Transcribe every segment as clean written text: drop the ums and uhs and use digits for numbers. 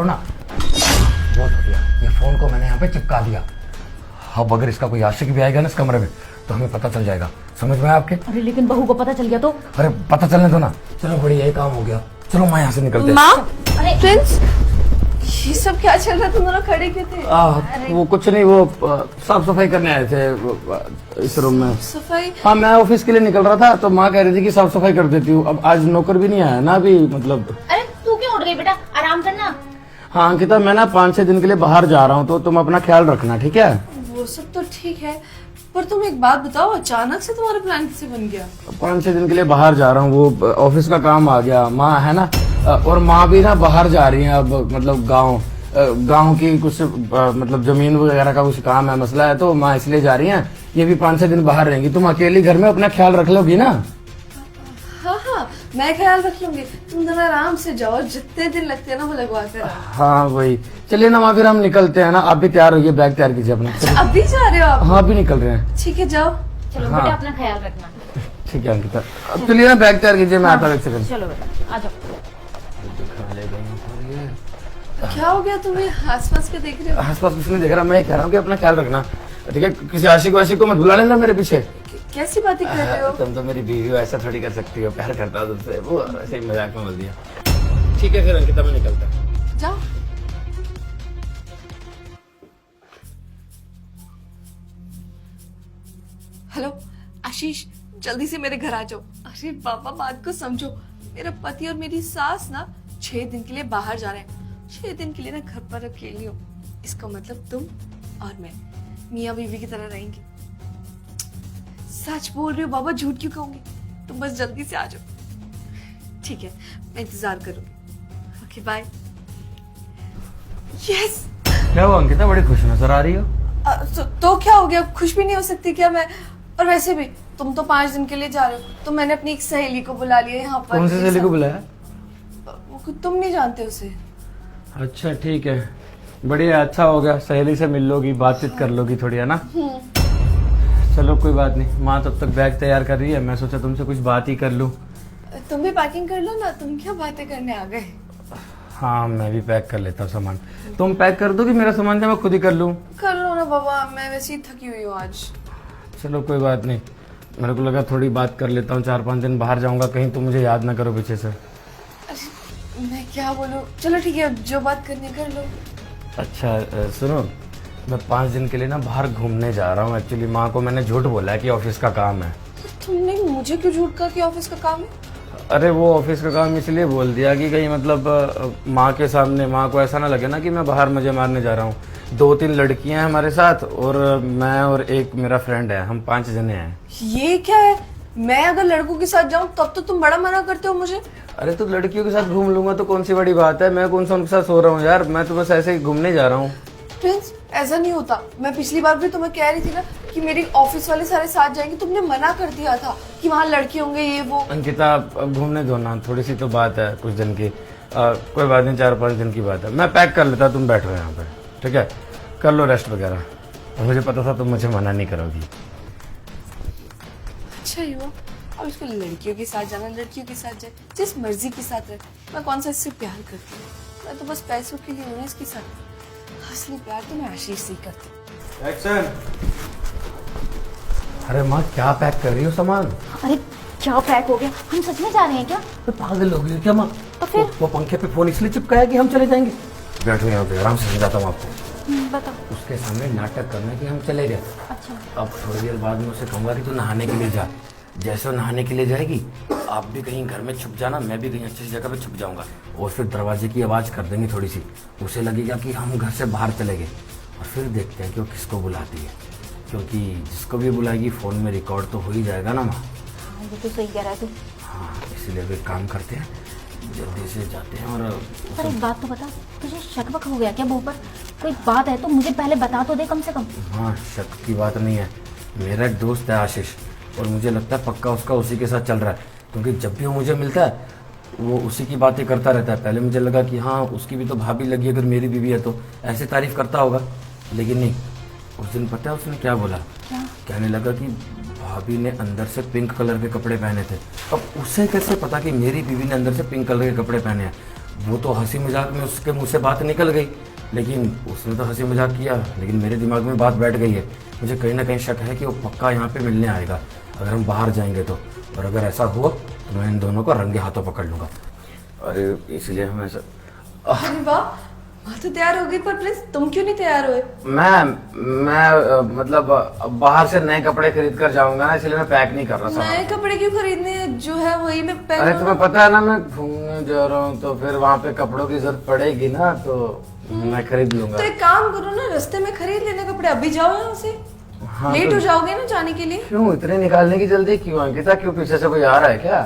ना बहुत हो गया, ये फोन को मैंने यहाँ पे चिपका दिया। अब अगर इसका कोई आशिक भी आएगा ना इस कमरे में तो हमें पता चल जाएगा। समझ में आया आपके? अरे लेकिन बहू को पता चल गया तो? अरे पता चलने दो ना। चलो बढ़िया, ये काम हो गया। चलो माँ यहाँ से निकलते हैं। माँ, अरे प्रिंस, ये सब क्या चल रहा है? तुम दोनों खड़े क्यों थे? वो कुछ नहीं, वो साफ सफाई करने आए थे इस रूम में। सफाई? हाँ, मैं ऑफिस के लिए निकल रहा था तो माँ कह रही थी कि साफ सफाई कर देती हूँ। अब आज नौकर भी नहीं आया ना अभी, मतलब। अरे तू क्यों उठ गई बेटा, आराम करना। हाँ अंकिता, मैं ना 5-6 दिन के लिए बाहर जा रहा हूँ तो तुम अपना ख्याल रखना, ठीक है? वो सब तो ठीक है, पर तुम एक बात बताओ, अचानक से तुम्हारा प्लान कैसे बन गया? 5-6 दिन के लिए बाहर जा रहा हूँ, वो ऑफिस का काम आ गया। माँ है ना, और माँ भी ना बाहर जा रही है अब, मतलब गांव की कुछ मतलब जमीन वगैरह का कुछ काम है, मसला है, तो माँ इसलिए जा रही हैं। ये भी 5-6 दिन बाहर रहेंगी। तुम अकेली घर में अपना ख्याल रख लोगी ना? हाँ हाँ, मैं ख्याल रख लूंगी। तुम दोनों आराम से जाओ, जितने दिन लगते हैं ना वो लगवा कर आओ। हाँ वही। चलिए ना माँ, फिर हम निकलते हैं ना। आप भी तैयार होइए, बैग तैयार कीजिए अपना। अभी जा रहे हो आप? हाँ अभी निकल रहे हैं। ठीक है, जाओ। चलो हाँ। बेटा अपना ख्याल रखना। ठीक है अंकिता, अब चलिए ना, बैग तैयार कीजिए, मैं आता हूँ एक सेकंड। चलो बेटा आ जाओ। क्या हो गया तुम्हें? आसपास के देख रहे हो? आसपास कुछ नहीं देख रहा, मैं कह रहा हूँ कि अपना ख्याल रखना, ठीक है? किसी आशिक वाशिक को मत बुला लेना मेरे पीछे। कैसी बातें कर रहे हो? तुम तो मेरी बीवी हो, ऐसा थोड़ी कर सकती हो। प्यार करता हूँ तुमसे, वो ऐसे ही मजाक में बोल दिया। ठीक है फिर अंकिता, मैं निकलता हूँ। जाओ। हेलो आशीष, जल्दी से मेरे घर आ जाओ। अरे बाबा, बात को समझो। मेरा पति और मेरी सास ना 6 दिन के लिए बाहर जा रहे हैं। 6 दिन के लिए ना घर पर अकेली हो। इसका मतलब तुम और मैं मियाँ बीवी की तरह रहेंगे। सच बोल रही हो बाबा, झूठ क्यों कहूंगी? तुम बस जल्दी से आ जाओ। ठीक है, मैं इंतजार करूंगी। Okay bye. यस। क्या हुआ अंकिता, बड़ी खुश नजर आ रही हो? तो क्या हो गया? खुश भी नहीं हो सकती क्या मैं? और वैसे भी तुम तो 5 दिन के लिए जा रहे हो, तो मैंने अपनी एक सहेली को बुला लिया यहाँ पर। कौन सी सहेली को बुलाया? तुम नहीं जानते उसे? अच्छा ठीक है, बढ़िया, अच्छा हो गया। सहेली से मिल लोगी, बातचीत कर लोगी थोड़ी, है ना? चलो कोई बात नहीं। माँ तब तक बैग तैयार कर रही है, मैं सोचा तुमसे कुछ बात ही कर लूँ। तुम भी पैकिंग कर लो ना, तुम क्या बातें करने आ गए? हाँ मैं भी पैक कर लेता हूँ सामान। तुम पैक कर दोगी मेरा सामान, या मैं खुद ही कर लूँ? कर लो ना बाबा, मैं वैसे ही थकी हुई हूँ आज। चलो कोई बात नहीं, मेरे को लगा थोड़ी बात कर लेता हूँ। 4-5 दिन बाहर जाऊंगा, कहीं तुम मुझे याद ना करो पीछे से। अरे मैं क्या बोलूँ? चलो ठीक है, जो बात करनी है कर लो। अच्छा सुनो, मैं 5 दिन के लिए ना बाहर घूमने जा रहा हूँ। एक्चुअली माँ को मैंने झूठ बोला है कि ऑफिस का काम है। तुमने मुझे क्यों झूठ कहा कि ऑफिस का काम है? अरे वो ऑफिस का काम इसलिए बोल दिया कि कहीं मतलब माँ के सामने माँ को ऐसा ना लगे ना कि मैं बाहर मजे मारने जा रहा हूँ। 2-3 लड़कियां हैं हमारे साथ, और मैं और एक मेरा फ्रेंड है, हम 5 जने हैं। ये क्या है? मैं अगर लड़कों के साथ जाऊं तब तो तुम बड़ा मना करते हो मुझे। अरे तो लड़कियों के साथ घूम लूंगा तो कौन सी बड़ी बात है? मैं कौन सा उनके साथ सो रहा हूँ यार, मैं तो बस ऐसे ही घूमने जा रहा हूँ। प्रिंस, ऐसा नहीं होता। मैं पिछली बार भी तुम्हें कह रही थी ना कि मेरी ऑफिस वाले सारे साथ जाएंगे, तुमने मना कर दिया था कि वहाँ लड़के होंगे ये वो। अंकिता अब घूमने दो ना, थोड़ी सी तो बात है कुछ दिन की। कोई बात नहीं, 4-5 दिन की बात है। मैं पैक कर लेता, तुम बैठो यहाँ पे, ठीक है? कर लो रेस्ट वगैरह। और मुझे पता था तुम मुझे मना नहीं करोगी। अच्छा ही हुआ। अब इसको लड़कियों के साथ जाना, लड़कियों के साथ जाए, जिस मर्जी के साथ रहे। मैं कौन सा इससे प्यार करती हूँ? मैं तो बस पैसों के लिए हूँ ना इसके साथ। असली प्यार तो मैं आशीष से ही करती हूँ। एक्शन। अरे माँ, क्या पैक कर रही हो सामान? अरे क्या पैक हो गया? हम सच में जा रहे हैं क्या? तो पागल हो गई क्या माँ? तो फिर? वो पंखे पे फोन इसलिए चिपकाया कि हम चले जाएंगे। बैठो यहाँ पे, आराम से समझाता हूँ आपको। बताओ। उसके सामने नाटक करना कि हम चले गए। अच्छा। अब थोड़ी देर बाद मैं उसे कहूंगा कि तू नहाने के लिए जा। जैसे वो नहाने के लिए जाएगी, आप भी कहीं घर में छुप जाना, मैं भी कहीं अच्छी सी जगह पे छुप जाऊंगा, और फिर दरवाजे की आवाज कर देंगे थोड़ी सी। उसे लगेगा कि हम घर से बाहर चले गए, और फिर देखते हैं कि वो किसको बुलाती है, क्योंकि जिसको भी बुलाएगी फोन में रिकॉर्ड तो हो ही जाएगा ना माँ। हाँ ये तो सही कह रहा है तू। हाँ इसीलिए वे काम करते हैं, जल्दी से जाते हैं। और पर एक बात तो बता, तुझे शक वक हो गया क्या बहू पर? कोई बात है तो मुझे पहले बता तो दे कम से कम। हाँ शक की बात नहीं है, मेरा एक दोस्त है आशीष, और मुझे लगता है पक्का उसका उसी के साथ चल रहा है, क्योंकि जब भी वो मुझे मिलता है वो उसी की बातें करता रहता है। पहले मुझे लगा कि हाँ उसकी भी तो भाभी लगी, अगर मेरी बीवी है तो ऐसे तारीफ करता होगा, लेकिन नहीं। उस दिन पता है उसने क्या बोला? क्या? कहने लगा कि भाभी ने अंदर से पिंक कलर के कपड़े पहने थे। अब उसे कैसे पता कि मेरी बीवी ने अंदर से पिंक कलर के कपड़े पहने हैं? वो तो हंसी मजाक में उसके मुंह से बात निकल गई, लेकिन उसने तो हंसी मजाक किया, लेकिन मेरे दिमाग में बात बैठ गई है। मुझे कहीं ना कहीं शक है कि वो पक्का यहाँ पे मिलने आएगा अगर हम बाहर जाएंगे तो। और अगर ऐसा हुआ तो मैं इन दोनों को रंगे हाथों पकड़ लूंगा। अरे इसलिए हम ऐसा अरे वाह, माँ तो तैयार हो गई, पर प्लीज तुम क्यों नहीं तैयार हुए? मैं मतलब बाहर से नए कपड़े खरीद कर जाऊंगा ना, इसलिए मैं पैक नहीं कर रहा था। नए कपड़े क्यों खरीदने हैं? जो है वही मैं पहन अरे लूँ तुम्हें ना। पता है ना मैं घूमने जा रहा हूँ, तो फिर वहाँ पे कपड़ों की जरूरत पड़ेगी ना, तो मैं खरीद लूंगा। तो एक काम करो ना, रास्ते में खरीद लेना कपड़े, अभी जाओ यहाँ से। हाँ, लेट तो हो जाओगे ना जाने के लिए। क्यों इतने निकालने की जल्दी क्यों अंकिता? क्यों पीछे से कोई आ रहा है क्या?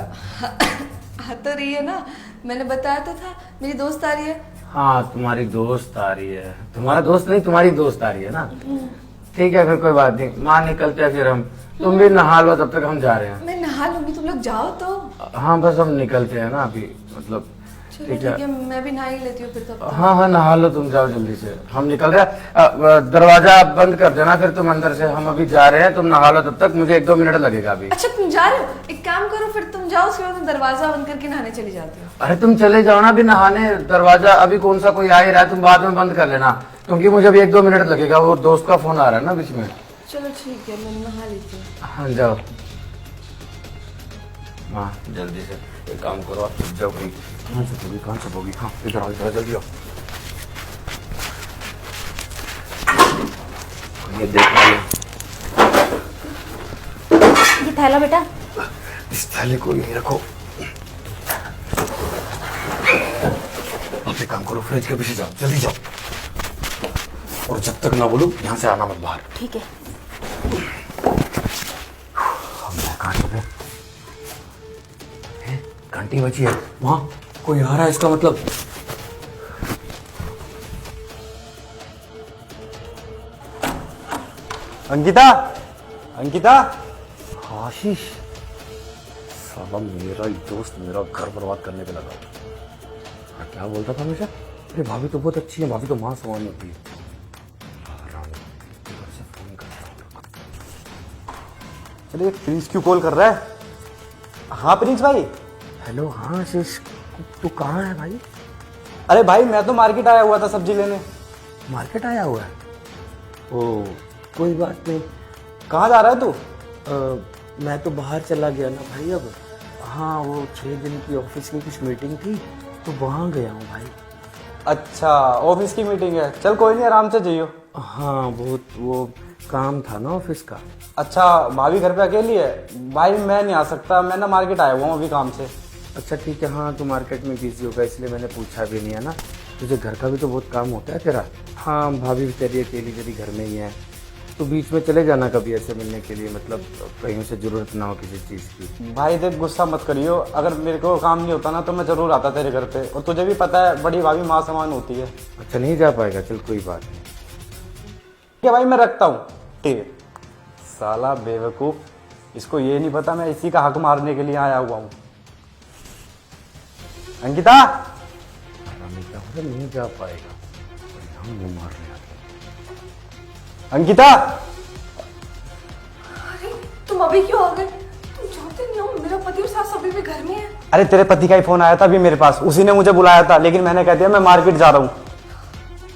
आ तो रही है ना, मैंने बताया तो था मेरी दोस्त आ रही है। हाँ तुम्हारी दोस्त आ रही है। तुम्हारा दोस्त नहीं, तुम्हारी दोस्त आ रही है ना। ठीक है फिर कोई बात नहीं, माँ निकलते हैं फिर हम। तुम भी नहा लो, तब तक हम जा रहे हैं। मैं नहा लूंगी, तुम लोग जाओ तो। हाँ बस हम निकलते हैं ना अभी, मतलब चलो ठीक ठीक है, है। मैं भी नहा ही लेती हूँ फिर तब तक। हाँ हाँ नहा लो, तुम जाओ जल्दी से, हम निकल रहे हैं। दरवाजा बंद कर देना फिर तुम अंदर से, हम अभी जा रहे हैं, तुम नहा लो तब तक, मुझे 1-2 मिनट लगेगा अभी। अच्छा तुम जा रहे हो, एक काम करो फिर तुम जाओ, उसके बाद मैं दरवाजा बंद करके नहाने चली जाती हूँ। अरे तुम चले जाओ ना अभी नहाने, दरवाजा अभी कौन सा कोई आ ही रहा है, तुम बाद में बंद कर लेना, क्योंकि मुझे अभी 1-2 मिनट लगेगा, वो दोस्त का फोन आ रहा है ना बीच में। चलो ठीक है, मैं नहा लेती हूँ। हाँ जाओ। हाँ जल्दी से एक काम करो, आप छुप जाओ कहीं। कहाँ छुपोगी? हाँ इधर आओ, इधर जल्दी आओ। ये देखना ये थैला बेटा। इस थैले को यहीं रखो। आप एक काम करो, फ्रिज के पीछे जाओ, जल्दी जाओ, और जब तक ना बोलूं यहाँ से आना मत बाहर। ठीक है। कहाँ छुपे? घंटी बची है, वहां कोई आ रहा है, इसका मतलब। अंकिता, अंकिता। आशीष साला मेरा ही दोस्त मेरा घर बर्बाद करने पे लगा। मैं क्या बोलता था हमेशा, अरे भाभी तो बहुत अच्छी है, भाभी तो माँ समान होती है। घर से फोन करता हूँ। चलिए, प्रिंस क्यों कॉल कर रहा है? हाँ प्रिंस भाई। हेलो, हाँ आशीष, तू कहाँ है भाई? अरे भाई मैं तो मार्केट आया हुआ था सब्जी लेने। मार्केट आया हुआ है? ओ कोई बात नहीं। कहाँ जा रहा है तू? मैं तो बाहर चला गया ना भाई अब। हाँ वो 6 दिन की ऑफिस की कुछ मीटिंग थी, तो वहाँ गया हूँ भाई। अच्छा ऑफिस की मीटिंग है, चल कोई नहीं, आराम से जाइयो। हाँ बहुत वो काम था ना ऑफिस का। अच्छा भाभी घर पे अकेली है? भाई मैं नहीं आ सकता, मैं ना मार्केट आया हुआ हूँ अभी काम से। अच्छा ठीक है, हाँ तू मार्केट में बिजी होगा इसलिए मैंने पूछा भी नहीं है ना, तुझे घर का भी तो बहुत काम होता है तेरा। हाँ भाभी तेरी अकेली तेरी घर में ही है, तो बीच में चले जाना कभी ऐसे मिलने के लिए, मतलब कहीं से जरूरत ना हो किसी चीज़ की। भाई देख गुस्सा मत करियो, अगर मेरे को काम नहीं होता ना तो मैं जरूर आता तेरे घर पे, और तुझे भी पता है बड़ी भाभी माँ समान होती है। अच्छा नहीं जा पाएगा, चल कोई बात नहीं। ठीक है भाई मैं रखता हूँ। ठीक है। साला बेवकूफ, इसको ये नहीं पता मैं इसी का हक मारने के लिए आया हुआ हूँ। अंकिता। नहीं जा पाएगा, हम नहीं मार रहे हैं। अंकिता। अरे तुम अभी क्यों आ गए? तुम जानते नहीं हो मेरा पति और सास अभी भी घर में है। अरे तेरे पति का ही फोन आया था अभी मेरे पास, उसी ने मुझे बुलाया था, लेकिन मैंने कह दिया मैं मार्केट जा रहा हूँ।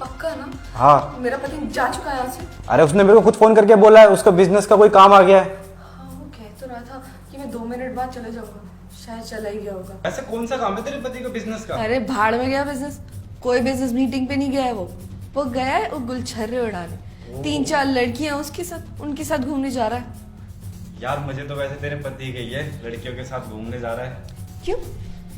पक्का ना? हाँ। मेरा पति जा चुका है यहाँ से। अरे उसने मेरे को खुद फोन करके बोला है, उसका बिजनेस का कोई काम आ गया है। हाँ वो कह तो रहा था कि मैं 2 मिनट बाद चले जाऊंगा, शायद चला ही गया होगा। ऐसे कौन सा काम है तेरे पति का बिजनेस का? अरे भाड़ में गया बिजनेस, कोई बिजनेस मीटिंग पे नहीं गया है वो गया है वो गुलछर्रे उड़ाने। 3-4 लड़कियां उसके साथ, उनके साथ घूमने जा रहा है। यार मुझे तो वैसे तेरे पति गई है, लड़कियों के साथ घूमने जा रहा है। क्यों,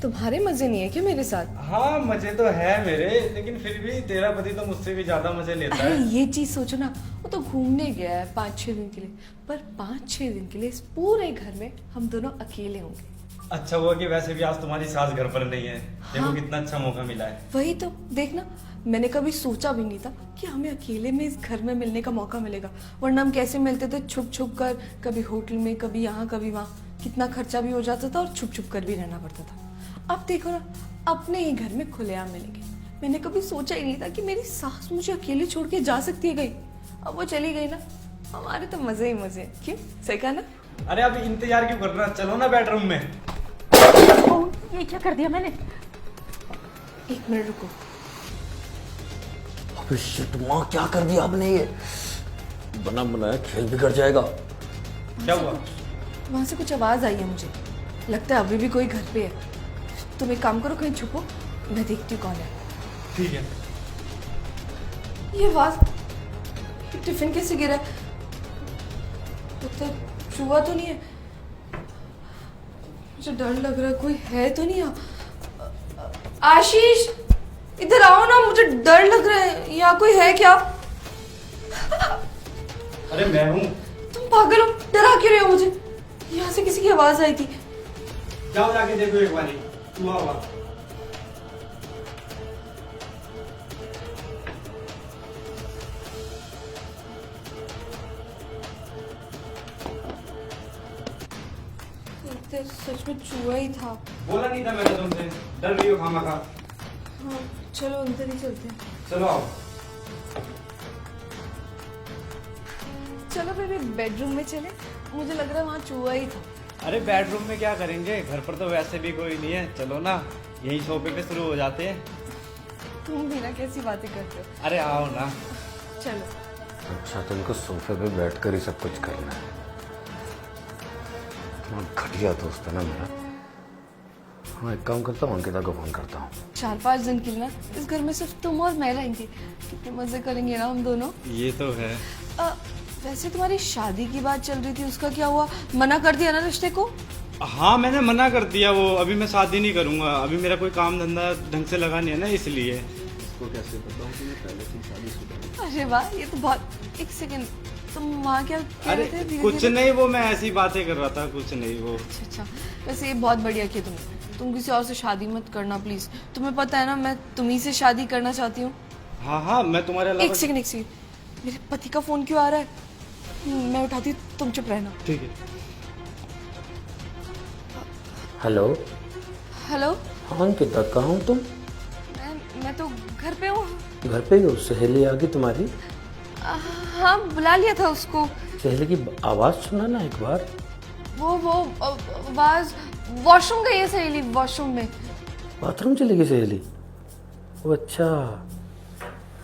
तुम्हारे मजे नहीं है क्या मेरे साथ? हाँ मजे तो है मेरे, लेकिन फिर भी तेरा पति तो मुझसे भी ज्यादा मजे लेता अरे है। ये चीज सोचो ना, वो तो घूमने गया है 5-6 दिन के लिए, पर 5-6 दिन के लिए इस पूरे घर में हम दोनों अकेले होंगे। अच्छा हुआ कि वैसे भी आज तुम्हारी सास घर पर नहीं है। देखो हाँ। कितना अच्छा मौका मिला है। वही तो देखना, मैंने कभी सोचा भी नहीं था कि हमें अकेले में इस घर में मिलने का मौका मिलेगा, वरना हम कैसे मिलते थे छुप छुप कर, कभी होटल में, कभी यहाँ कभी वहाँ, कितना खर्चा भी हो जाता था और छुप छुप कर भी रहना पड़ता था। अब देखो ना, अपने ही घर में खुलेआम मिलेंगे। मैंने कभी सोचा ही नहीं था कि मेरी सास मुझे अकेले छोड़ के जा सकती है कहीं। अब वो चली गई ना, हमारे तो मजे ही मजे। क्यों, सही कहा ना? अरे अब इंतजार क्यों कर रहा, चलो ना बेडरूम में। ओ, ये क्या कर दिया मैंने? एक मिनट रुको। अबे शिट माँ, क्या कर दिया आपने ये? बना बनाया खेल बिगड़ जाएगा। क्या हुआ? वहां से कुछ आवाज आई है, मुझे लगता है अभी भी कोई घर पे है। तुम एक काम करो, कहीं छुपो, मैं देखती हूँ कौन है। ठीक है। ये आवाज, टिफिन कैसे गिरा? लगता है चूहा तो नहीं है। मुझे डर लग रहा है, कोई है तो नहीं यहाँ। आशीष, इधर आओ ना, मुझे डर लग रहा है। यहाँ कोई है क्या? अरे मैं हूँ। तुम पागल हो, डरा क्यों रहे हो मुझे? यहाँ से किसी की आवाज आई थी। जाओ जाके देखो एक बारी, चूहा हुआ। लगता है सच में चूहा ही था। बोला नहीं था मैंने तुमसे, डर रही हो खामखा। हाँ चलो अंदर ही चलते हैं। चलो आओ। चलो फिर बेडरूम में चले, मुझे लग रहा है वहाँ चूहा ही था। अरे बेडरूम में क्या करेंगे, घर पर तो वैसे भी कोई नहीं है। चलो ना, यही सोफे पे शुरू हो जाते हैं। तुम भी ना कैसी बातें करते हो। अरे आओ ना। चलो। अच्छा, तुमको सोफे पे बैठकर ही सब कुछ करना है। इतना घटिया दोस्त है ना मेरा। हाँ, एक काम करता हूँ, अंकिता को फोन करता हूँ। 4-5 दिन के लिए ना इस घर में सिर्फ तुम और मैं रहेंगे। कितने मजे करेंगे ना हम दोनों। ये तो है। वैसे तुम्हारी शादी की बात चल रही थी, उसका क्या हुआ? मना कर दिया ना रिश्ते को? हाँ मैंने मना कर दिया। वो अभी मैं शादी नहीं करूंगा, अभी मेरा कोई काम धंधा ढंग से लगा नहीं है ना, इसलिए। इसको कैसे बताऊँ कि मैं पहले से शादीशुदा हूँ? अरे वाह, ये तो बहुत। एक सेकंड, तुम वहाँ क्या कह अरे रहे थे? धीरे कुछ धीरे। नहीं, वो मैं ऐसी बातें कर रहा था, कुछ नहीं वो। अच्छा, वैसे ये बहुत बढ़िया किया तुमने। तुम किसी और से शादी मत करना प्लीज। तुम्हें पता है ना, मैं तुम्ही से शादी करना चाहती हूँ। हाँ मैं तुम्हारे एक अलावा। सेकंड, मेरे पति का फोन क्यों आ रहा है? मैं उठाती हूँ, तुम चुप रहना। ठीक है। हेलो। हेलो। हाँ अंकिता, कहाँ हो तुम? मैं तो घर पे हूँ। घर पे ही हो? सहेली आ गई तुम्हारी? हाँ बुला लिया था उसको। सहेली की आवाज सुना ना एक बार। वो आवाज वॉशरूम गई है सहेली, वॉशरूम में। बाथरूम चली गई सहेली? वो अच्छा,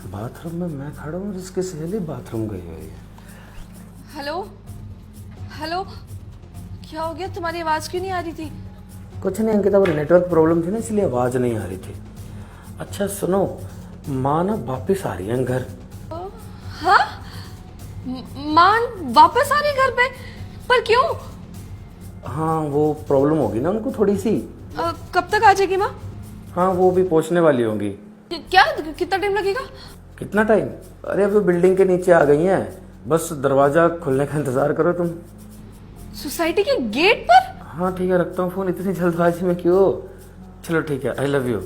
बाथरूम में मैं खड़ा हूँ, जिसकी सहेली बाथरूम गई हुई है। हेलो हेलो, क्या हो गया? तुम्हारी आवाज क्यों नहीं आ रही थी? कुछ नहीं अंकिता, वो नेटवर्क प्रॉब्लम थी ना, इसलिए आवाज नहीं आ रही थी। अच्छा सुनो, माँ ना वापिस आ रही है घर। हाँ, माँ वापस आ रही घर पे? पर क्यों? हाँ, वो प्रॉब्लम होगी ना उनको थोड़ी सी। कब तक आ जाएगी माँ? हाँ, वो भी पहुंचने वाली होंगी। क्या, कितना टाइम लगेगा? कितना टाइम? अरे अभी बिल्डिंग के नीचे आ गई हैं, बस दरवाजा खुलने का इंतजार करो तुम। सोसाइटी के गेट पर? हाँ ठीक है, रखता हूँ फोन, इतनी जल्दबाजी में क्यों? चलो ठीक है, आई लव यू।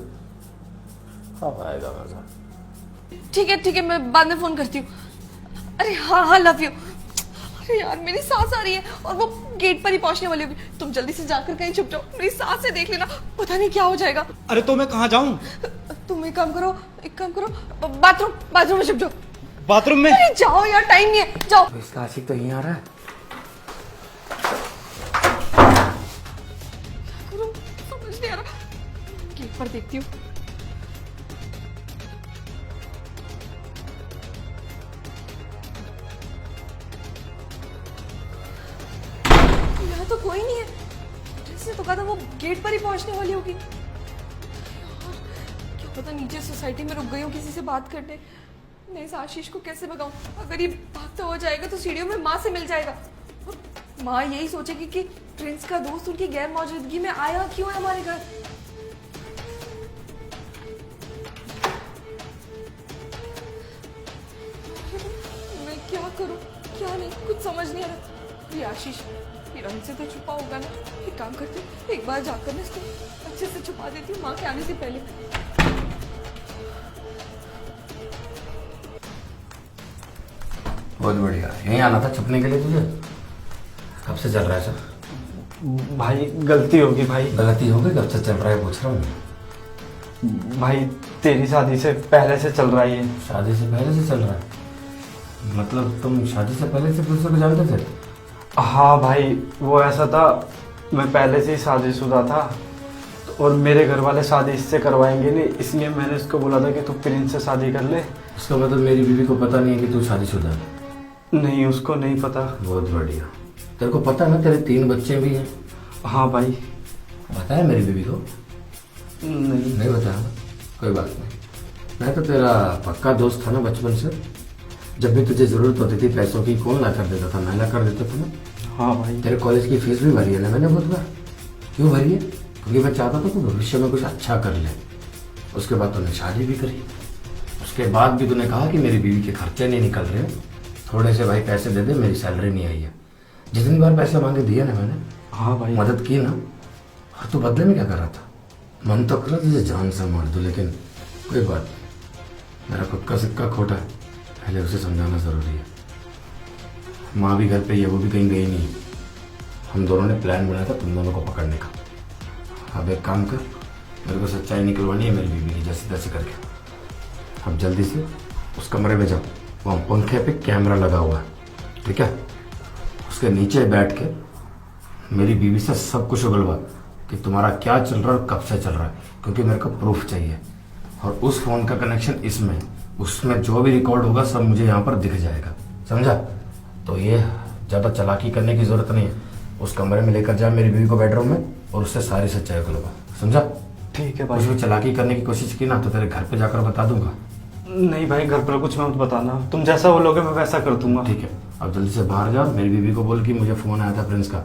अब आएगा मजा। ठीक है, मैं बाद में फोन करती हूँ। अरे हाँ लव यू। अरे यार, मेरी सांस आ रही है और वो गेट पर ही पहुंचने वाली होगी। तुम जल्दी से जाकर कहीं छुप जाओ, मेरी सांस से देख लेना, पता नहीं क्या हो जाएगा। अरे तो मैं कहाँ जाऊँ? तुम एक काम करो, बाथरूम में छुप जाओ। बाथरूम में? अरे जाओ यार, टाइम नहीं है, जाओ। तो इसका आशिक तो यहीं आ रहा है। समझ नहीं आ रहा, गेट पर देखती हूँ। यहाँ तो कोई नहीं है। जिसने तो कहा था वो गेट पर ही पहुंचने वाली होगी। यार, क्या पता नीचे सोसाइटी में रुक गई हूँ किसी से बात करने। मैं इस आशीष को कैसे भगाऊं? अगर ये भागता हो जाएगा तो सीढ़ियों में माँ से मिल जाएगा। माँ यही सोचेगी कि प्रिंस का दोस्त उनकी गैर मौजूदगी में आया क्यों है हमारे घर। मैं क्या करूं, क्या नहीं, कुछ समझ नहीं आ रहा। ये आशीष हिरण से तो छुपा होगा ना। एक काम करती हूँ, एक बार जाकर ना इसको अच्छे से छुपा देती हूँ माँ के आने से पहले। बहुत बढ़िया, यहीं आना था छुपने के लिए तुझे। कब से चल रहा है सब? भाई गलती होगी भाई। गलती हो गई? कब से चल रहा है पूछ रहा हूँ। भाई तेरी शादी से पहले से चल रहा है ये। शादी से पहले से चल रहा है? मतलब तुम शादी से पहले से दूसरे को जानते थे? हाँ भाई, वो ऐसा था, मैं पहले से ही शादीशुदा था। और मेरे घर वाले शादी इससे करवाएंगे नहीं, इसलिए मैंने उसको बोला था कि तू प्रिंस से शादी कर ले। उसका मतलब मेरी बीवी को पता नहीं है कि तू शादीशुदा है? नहीं, उसको नहीं पता। बहुत बढ़िया। तेरे को पता है ना तेरे 3 बच्चे भी हैं? हाँ भाई। बताया मेरी बीवी को? नहीं। नहीं बताया? कोई बात नहीं। मैं तो तेरा पक्का दोस्त था ना बचपन से। जब भी तुझे जरूरत होती थी पैसों की, कौन ला कर देता था? मैं ला कर देता था ना। हाँ भाई। तेरे कॉलेज की फीस भी भरी है ना मैंने बहुत बार। क्यों भरी है? क्योंकि मैं चाहता था तू भविष्य में कुछ अच्छा कर ले। उसके बाद तूने शादी भी करी। उसके बाद भी तूने कहा कि मेरी बीवी के खर्चे नहीं निकल रहे, थोड़े से भाई पैसे दे दे, मेरी सैलरी नहीं आई है। जितनी बार पैसे मांगे दिए ना मैंने। हाँ भाई। मदद की ना। और तू बदले में क्या कर रहा था? मन तो कर रहा तुझे जान से मार दूं, लेकिन कोई बात नहीं। मेरा खुद का सिक्का खोटा है, पहले उसे समझाना जरूरी है। माँ भी घर पे ही है, वो भी कहीं गई नहीं। हम दोनों ने प्लान बनाया था तुम दोनों को पकड़ने का। अब एक काम कर, मेरे को सच्चाई निकलवानी है मेरी बीवी की, जैसे तैसे करके। अब जल्दी से उस कमरे में जाओ, वहाँ पंखे पे कैमरा लगा हुआ है, ठीक है? उसके नीचे बैठ के मेरी बीवी से सब कुछ उगलवा कि तुम्हारा क्या चल रहा है और कब से चल रहा है, क्योंकि मेरे को प्रूफ चाहिए। और उस फोन का कनेक्शन इसमें, उसमें जो भी रिकॉर्ड होगा सब मुझे यहाँ पर दिख जाएगा, समझा? तो ये ज़्यादा चालाकी करने की जरूरत नहीं है। उस कमरे में लेकर जा मेरी बीवी को बेडरूम में, और उससे सारी सच्चाई उगलवा, समझा? ठीक है कुछ भाई। भी चालाकी करने की कोशिश की ना तो तेरे घर पे जाकर बता दूंगा। नहीं भाई, घर पर कुछ मत बताना, तुम जैसा बोलोगे मैं वैसा कर दूंगा। ठीक है, अब जल्दी से बाहर जा। मेरी बीवी को बोल कि मुझे फोन आया था प्रिंस का,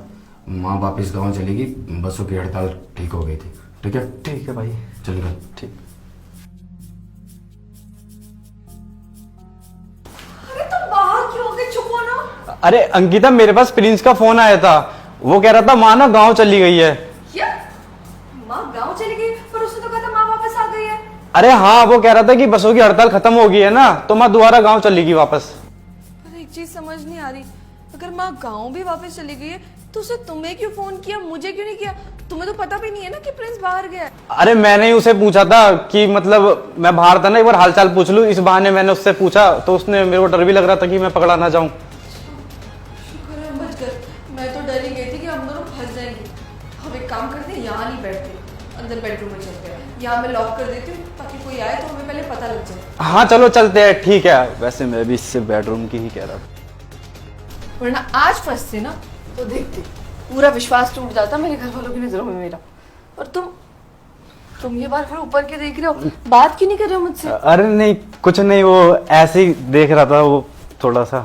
माँ वापिस गाँव चलेगी, बसों की हड़ताल ठीक हो गई थी, ठीक है? ठीक है भाई। चल निकल। ठीक। अरे तुम बाहर क्यों हो गए? चुप हो ना। अरे अंकिता, मेरे पास प्रिंस का फोन आया था, वो कह रहा था माँ ना गाँव चली गई है। क्या? माँ गाँव चली गई? पर उसने तो कहा था माँ वापस आ गई है। अरे हाँ, वो कह रहा था कि बसों की हड़ताल खत्म हो गई है ना, तो माँ दोबारा गाँव चलेगी वापस। पर एक चीज समझ नहीं आ रही, अगर माँ गाँव भी वापस चली गई है तो उसे तुम्हें क्यों फोन किया, मुझे क्यों नहीं किया? तुम्हें तो पता भी नहीं है ना कि प्रिंस बाहर गया है। अरे मैंने ही उसे पूछा था कि मतलब मैं बाहर था ना, एक बार हालचाल पूछ लूं, इस बहाने मैंने उससे पूछा, तो उसने, मेरे को डर भी लग रहा था कि मैं पकड़ा ना जाऊं। शुक्र है बच गए, मैं तो डर ही गई थी कि हम दोनों फंस जाएंगे। हम एक काम करते हैं, यहाँ नहीं बैठते, अंदर बेडरूम में चलते हैं। यहाँ मैं लॉक कर देती हूँ ताकि कोई आए तो हमें पहले पता लग जाए। हाँ चलो चलते हैं, ठीक है। वैसे मैं भी इससे बेडरूम की ही कह रहा था। वरना आज फंसते ना तो देखते पूरा विश्वास टूट जाता मेरे घर वालों की नजरों में मेरा। और तुम ये बार फिर ऊपर के देख रहे हो, बात क्यों नहीं कर रहे हो मुझसे? अरे नहीं, कुछ नहीं, वो ऐसे ही देख रहा था, वो थोड़ा सा।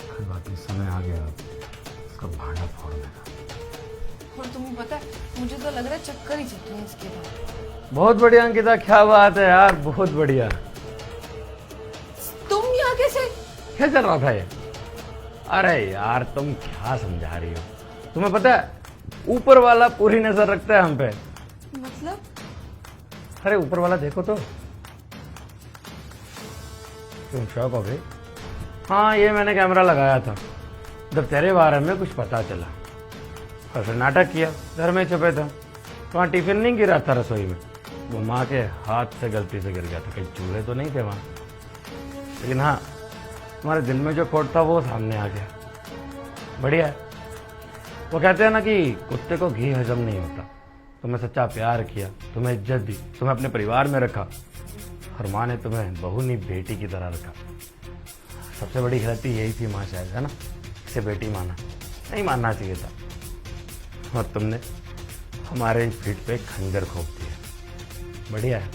कोई बात नहीं, समय आ गया उसका भांडा फोड़ने का। और तुम्हें पता है, मुझे तो लग रहा है चक्कर ही चल रहे हैं इसके बाद। बहुत बढ़िया अंकिता, क्या बात है यार, बहुत बढ़िया। तुम यहाँ कैसे? क्या चल रहा था ये? अरे यार तुम क्या समझा रही हो? तुम्हें पता है ऊपर वाला पूरी नजर रखता है हम पे। मतलब? अरे ऊपर वाला देखो तो। तुम शौक हो गई? हाँ, ये मैंने कैमरा लगाया था जब तेरे बारे में कुछ पता चला, और फिर नाटक किया, घर में छुपे थे। वहाँ टिफिन नहीं गिरा था रसोई में, वो माँ के हाथ से गलती से गिर गया था। कहीं चूहे तो नहीं थे वहाँ, लेकिन हाँ तुम्हारे दिल में जो खोट था वो सामने आ गया। बढ़िया है। वो कहते हैं ना कि कुत्ते को घी हजम नहीं होता। तुम्हें सच्चा प्यार किया, तुम्हें इज्जत दी, तुम्हें अपने परिवार में रखा, और माँ ने तुम्हें बहू नहीं बेटी की तरह रखा। सबसे बड़ी गलती यही थी माँ शायद, है ना? इसे बेटी माना नहीं मानना चाहिए था, और तुमने हमारे पीठ पे खंजर घोंप दिया। बढ़िया है।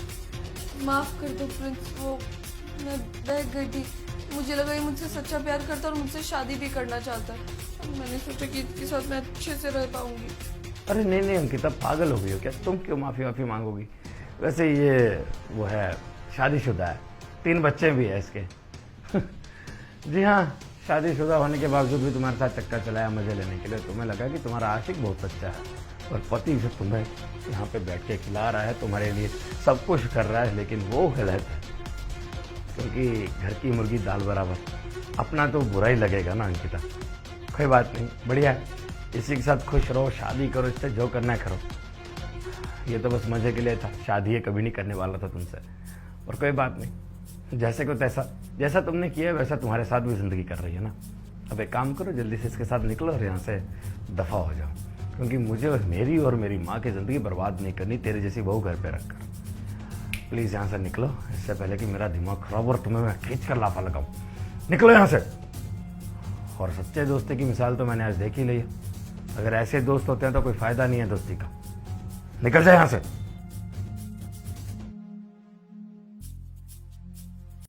माफ कर दो प्रिंस, वो मैं बहक गई थी। मुझे लगा ये मुझसे सच्चा प्यार करता और मुझसे शादी भी करना चाहता है। मैंने सोचा कि इसके साथ मैं अच्छे से रह पाऊंगी। अरे नहीं नहीं अंकिता, पागल हो गई हो क्या? तुम क्यों माफ़ी वाफ़ी मांगोगी? वैसे ये वो है, शादीशुदा है, 3 बच्चे भी है इसके। जी हाँ, शादीशुदा होने के बावजूद भी तुम्हारे साथ चक्कर चलाया मजे लेने के लिए। तुम्हें लगा कि तुम्हारा आशिक बहुत सच्चा है, और पति से तुम्हें यहाँ पे बैठ के खिला रहा है, तुम्हारे लिए सब कुछ कर रहा है, लेकिन वो गलत है। क्योंकि घर की मुर्गी दाल बराबर, अपना तो बुरा ही लगेगा ना अंकिता। कोई बात नहीं, बढ़िया है, इसी के साथ खुश रहो, शादी करो, इससे जो करना है करो। ये तो बस मजे के लिए था, शादी ये कभी नहीं करने वाला था तुमसे। और कोई बात नहीं, जैसे को तैसा, जैसा तुमने किया वैसा तुम्हारे साथ भी जिंदगी कर रही है ना। अब एक काम करो, जल्दी से इसके साथ निकलो और यहाँ से दफा हो जाओ। क्योंकि मुझे और मेरी माँ की ज़िंदगी बर्बाद नहीं करनी तेरे जैसी बहू घर पे रखकर। प्लीज़ यहाँ से निकलो, इससे पहले कि मेरा दिमाग खराब और तुम्हें मैं खींच कर लाफा लगाऊं। निकलो यहाँ से। और सच्चे दोस्ती की मिसाल तो मैंने आज देख ही ली है। अगर ऐसे दोस्त होते हैं तो कोई फ़ायदा नहीं है दोस्ती का। निकल जाए यहाँ से।